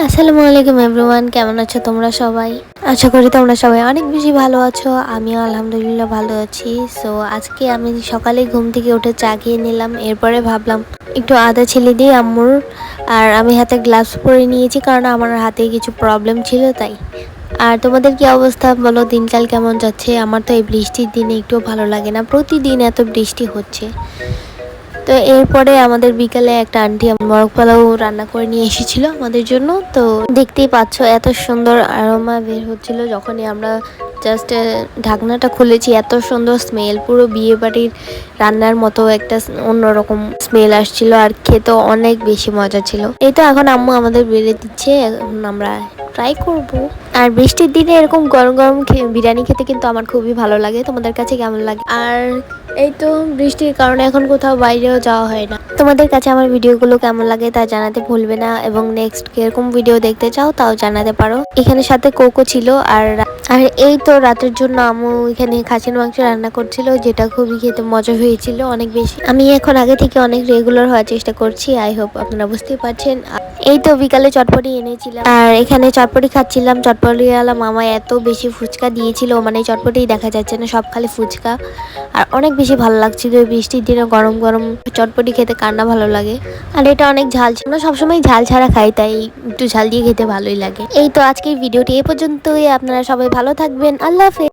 আসসালামু আলাইকুম এভরিওয়ান, কেমন আছো তোমরা সবাই? আশা করি তোমরা সবাই অনেক বেশি ভালো আছো। আমিও আলহামদুলিল্লাহ ভালো আছি। সো আজকে আমি সকালে ঘুম থেকে উঠে চা খেয়ে নিলাম। এরপরে ভাবলাম একটু আদা ছেলে দিই আম্মুর। আর আমি হাতে গ্লাভস পরে নিয়েছি কারণ আমার হাতে কিছু প্রবলেম ছিল তাই। আর তোমাদের কি অবস্থা বলো, দিনকাল কেমন যাচ্ছে? আমার তো এই বৃষ্টির দিনে একটুও ভালো লাগে না, প্রতিদিন এত বৃষ্টি হচ্ছে। তো এরপরে আমাদের বিকালে একটা আন্টি মোরগ পোলাও রান্না করে নিয়ে এসেছিল আমাদের জন্য। তো দেখতেই পাচ্ছ এত সুন্দর আরোমা বের হচ্ছিল যখনই আমরা জাস্ট ঢাকনাটা খুলেছি। এত সুন্দর স্মেল, পুরো বিয়ে বাড়ির রান্নার মতো একটা অন্যরকম স্মেল আসছিল, আর খেতেও অনেক বেশি মজা ছিল। এই তো এখন আম্মু আমাদের বেড়ে দিচ্ছে, এখন আমরা ট্রাই করব। আর বৃষ্টির দিনে এরকম গরম গরম বিরিয়ানি খেতে কিন্তু আমার খুবই ভালো লাগে। তোমাদের কাছে কেমন লাগে? আর এই তো বৃষ্টির কারণে এখন কোথাও বাইরেও যাওয়া হয় না। তোমাদের কাছে আমার ভিডিওগুলো কেমন লাগে তা জানাতে ভুলবে না, এবং নেক্সট কিরকম ভিডিও দেখতে চাও তাও জানাতে পারো। এখানে সাথে কোকো ছিল। আর আর এই তো রাতের জন্য আম্মু এখানে খাসির মাংস রান্না করছিল, যেটা খুবই খেতে মজা হয়েছিল অনেক বেশি। আমি এখন আগে থেকে অনেক রেগুলার হওয়ার চেষ্টা করছি। আই হোপ আপনারা বুঝতেই পারছেন। এই তো বিকালে চটপটি এনেছিলাম, আর এখানে চটপটি খাচ্ছিলাম। চটপটিওয়ালা মামা এত বেশি ফুচকা দিয়েছিল, মানে চটপটি দেখা যাচ্ছে না, সব খালি ফুচকা। আর অনেক বেশি ভালো লাগছিল এই বৃষ্টির দিনে গরম গরম চটপটি খেতে, কার না ভালো লাগে। আর এটা অনেক ঝাল ছিল, আমরা সবসময় ঝাল ছাড়া খাই, তাই একটু ঝাল দিয়ে খেতে ভালোই লাগে। এই তো আজকের ভিডিওটি এ পর্যন্তই। আপনারা সবাই ভালো থাকবেন। আল্লাহ হাফেজ।